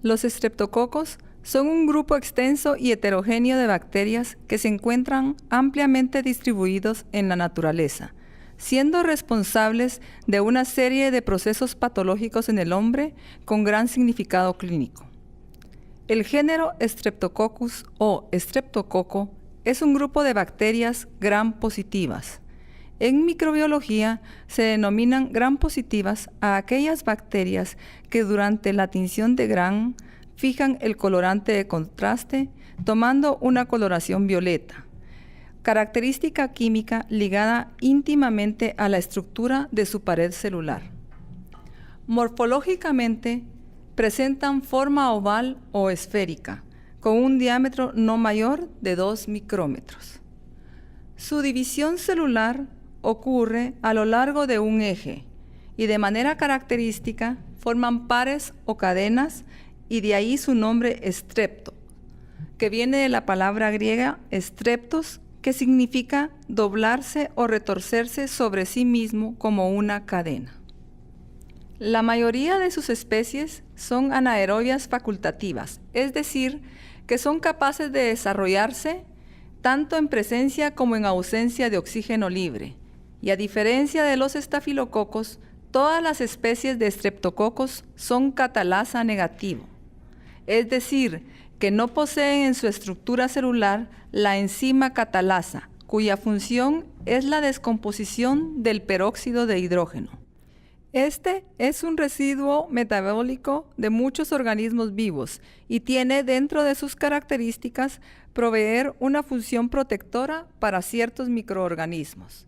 Los estreptococos son un grupo extenso y heterogéneo de bacterias que se encuentran ampliamente distribuidos en la naturaleza, siendo responsables de una serie de procesos patológicos en el hombre con gran significado clínico. El género Streptococcus o estreptococo es un grupo de bacterias gram positivas. En microbiología se denominan gram positivas a aquellas bacterias que durante la tinción de gram fijan el colorante de contraste tomando una coloración violeta, característica química ligada íntimamente a la estructura de su pared celular. Morfológicamente presentan forma oval o esférica, con un diámetro no mayor de 2 micrómetros. Su división celular ocurre a lo largo de un eje y de manera característica forman pares o cadenas y de ahí su nombre estrepto, que viene de la palabra griega streptos, que significa doblarse o retorcerse sobre sí mismo como una cadena. La mayoría de sus especies son anaerobias facultativas, es decir, que son capaces de desarrollarse tanto en presencia como en ausencia de oxígeno libre. Y a diferencia de los estafilococos, todas las especies de estreptococos son catalasa negativo, es decir, que no poseen en su estructura celular la enzima catalasa, cuya función es la descomposición del peróxido de hidrógeno. Este es un residuo metabólico de muchos organismos vivos y tiene dentro de sus características proveer una función protectora para ciertos microorganismos.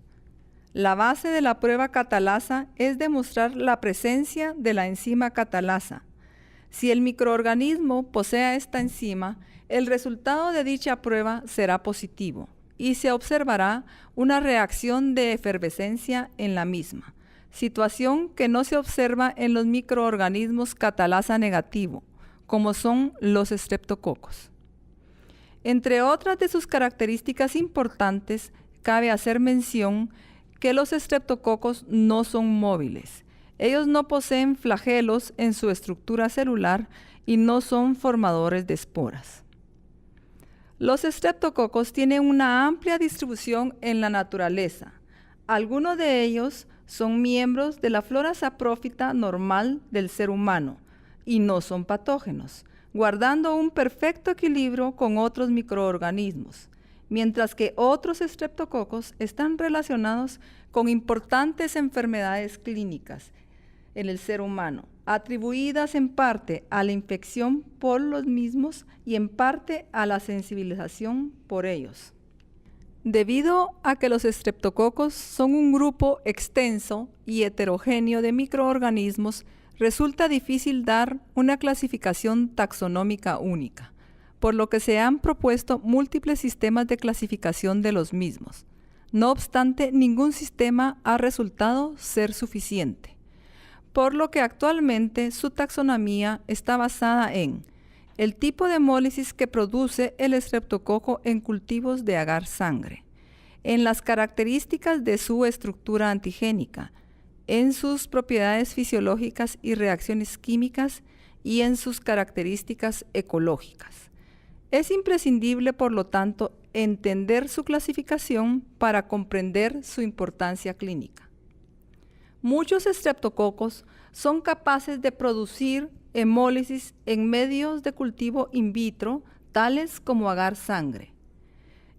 La base de la prueba catalasa es demostrar la presencia de la enzima catalasa. Si el microorganismo posee esta enzima, el resultado de dicha prueba será positivo y se observará una reacción de efervescencia en la misma, situación que no se observa en los microorganismos catalasa negativo, como son los estreptococos. Entre otras de sus características importantes, cabe hacer mención que los estreptococos no son móviles. Ellos no poseen flagelos en su estructura celular y no son formadores de esporas. Los estreptococos tienen una amplia distribución en la naturaleza. Algunos de ellos son miembros de la flora saprófita normal del ser humano y no son patógenos, guardando un perfecto equilibrio con otros microorganismos, mientras que otros estreptococos están relacionados con importantes enfermedades clínicas en el ser humano, atribuidas en parte a la infección por los mismos y en parte a la sensibilización por ellos. Debido a que los estreptococos son un grupo extenso y heterogéneo de microorganismos, resulta difícil dar una clasificación taxonómica única, por lo que se han propuesto múltiples sistemas de clasificación de los mismos. No obstante, ningún sistema ha resultado ser suficiente, por lo que actualmente su taxonomía está basada en el tipo de hemólisis que produce el estreptococo en cultivos de agar-sangre, en las características de su estructura antigénica, en sus propiedades fisiológicas y reacciones químicas y en sus características ecológicas. Es imprescindible, por lo tanto, entender su clasificación para comprender su importancia clínica. Muchos estreptococos son capaces de producir hemólisis en medios de cultivo in vitro, tales como agar-sangre.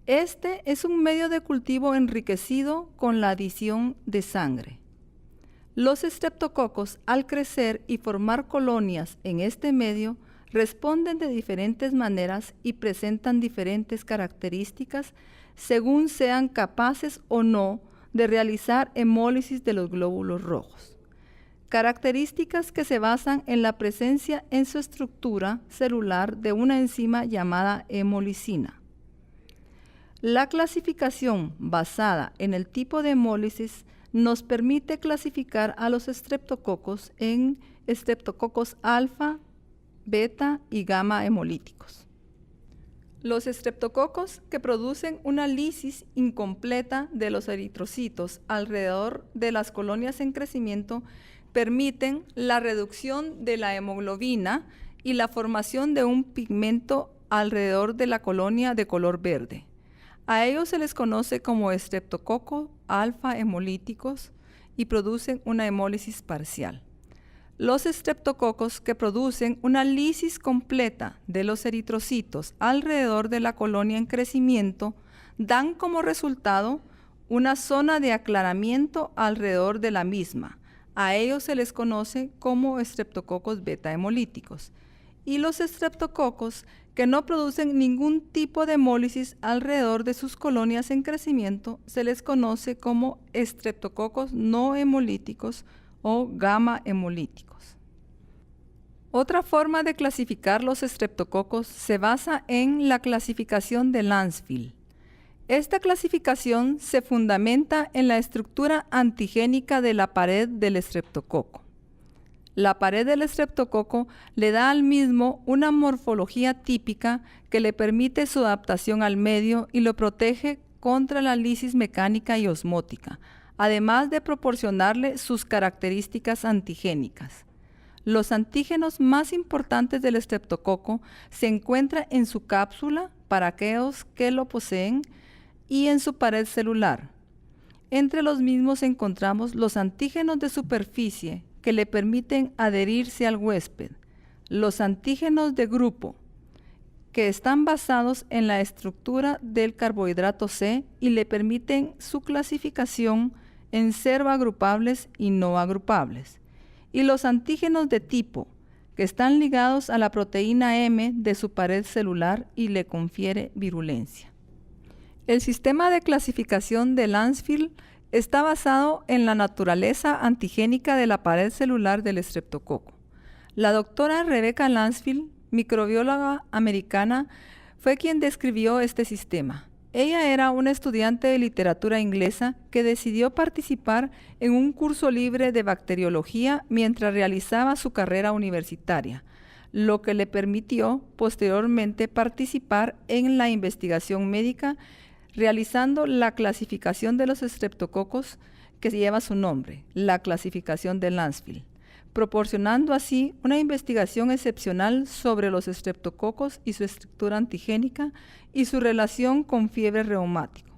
Este es un medio de cultivo enriquecido con la adición de sangre. Los estreptococos, al crecer y formar colonias en este medio, responden de diferentes maneras y presentan diferentes características según sean capaces o no de realizar hemólisis de los glóbulos rojos. Características que se basan en la presencia en su estructura celular de una enzima llamada hemolicina. La clasificación basada en el tipo de hemólisis nos permite clasificar a los estreptococos en estreptococos alfa, beta y gamma hemolíticos. Los estreptococos que producen una lisis incompleta de los eritrocitos alrededor de las colonias en crecimiento permiten la reducción de la hemoglobina y la formación de un pigmento alrededor de la colonia de color verde. A ellos se les conoce como estreptococo alfa hemolíticos y producen una hemólisis parcial. Los estreptococos que producen una lisis completa de los eritrocitos alrededor de la colonia en crecimiento dan como resultado una zona de aclaramiento alrededor de la misma. A ellos se les conoce como estreptococos beta hemolíticos. Y los estreptococos que no producen ningún tipo de hemólisis alrededor de sus colonias en crecimiento se les conoce como estreptococos no hemolíticos o gamma hemolíticos. Otra forma de clasificar los estreptococos se basa en la clasificación de Lancefield. Esta clasificación se fundamenta en la estructura antigénica de la pared del estreptococo. La pared del estreptococo le da al mismo una morfología típica que le permite su adaptación al medio y lo protege contra la lisis mecánica y osmótica, además de proporcionarle sus características antigénicas. Los antígenos más importantes del estreptococo se encuentran en su cápsula, para aquellos que lo poseen, y en su pared celular. Entre los mismos encontramos los antígenos de superficie, que le permiten adherirse al huésped, los antígenos de grupo, que están basados en la estructura del carbohidrato C y le permiten su clasificación en seroagrupables y no agrupables, y los antígenos de tipo, que están ligados a la proteína M de su pared celular y le confiere virulencia. El sistema de clasificación de Lancefield está basado en la naturaleza antigénica de la pared celular del estreptococo. La doctora Rebecca Lancefield, microbióloga americana, fue quien describió este sistema. Ella era una estudiante de literatura inglesa que decidió participar en un curso libre de bacteriología mientras realizaba su carrera universitaria, lo que le permitió posteriormente participar en la investigación médica realizando la clasificación de los estreptococos que lleva su nombre, la clasificación de Lancefield, proporcionando así una investigación excepcional sobre los estreptococos y su estructura antigénica y su relación con fiebre reumática.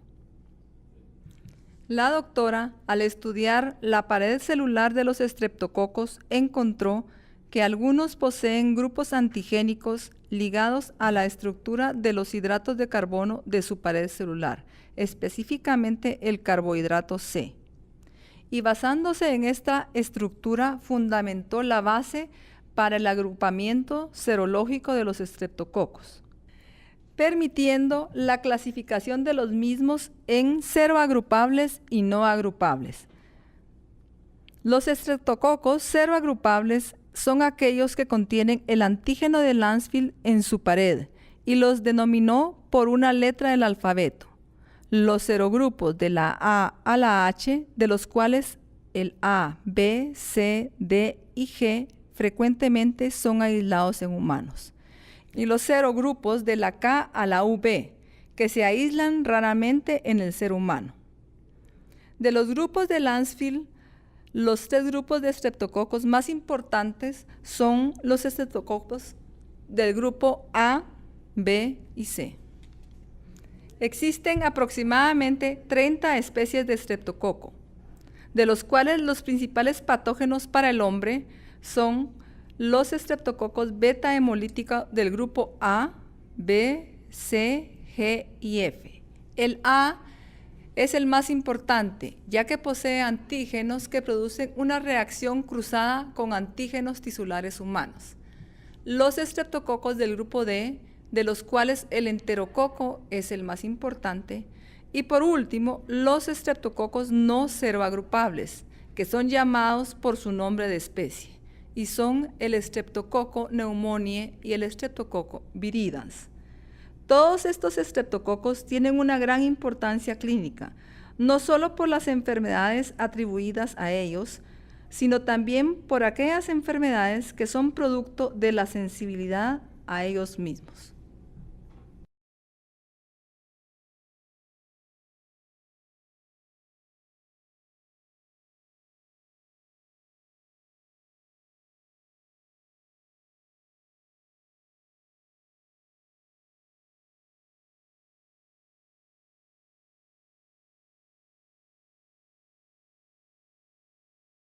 La doctora, al estudiar la pared celular de los estreptococos, encontró que algunos poseen grupos antigénicos ligados a la estructura de los hidratos de carbono de su pared celular, específicamente el carbohidrato C. Y basándose en esta estructura, fundamentó la base para el agrupamiento serológico de los estreptococos, permitiendo la clasificación de los mismos en seroagrupables y no agrupables. Los estreptococos seroagrupables son aquellos que contienen el antígeno de Lancefield en su pared y los denominó por una letra del alfabeto. Los serogrupos de la A a la H, de los cuales el A, B, C, D y G frecuentemente son aislados en humanos. Y los serogrupos de la K a la V, que se aíslan raramente en el ser humano. De los grupos de Lancefield, los 3 grupos de estreptococos más importantes son los estreptococos del grupo A, B y C. Existen aproximadamente 30 especies de estreptococo, de los cuales los principales patógenos para el hombre son los estreptococos beta hemolíticos del grupo A, B, C, G y F. El A es el más importante, ya que posee antígenos que producen una reacción cruzada con antígenos tisulares humanos. Los estreptococos del grupo D, de los cuales el enterococo es el más importante. Y por último, los estreptococos no seroagrupables, que son llamados por su nombre de especie, y son el Streptococcus pneumoniae y el Streptococcus viridans. Todos estos estreptococos tienen una gran importancia clínica, no solo por las enfermedades atribuidas a ellos, sino también por aquellas enfermedades que son producto de la sensibilidad a ellos mismos.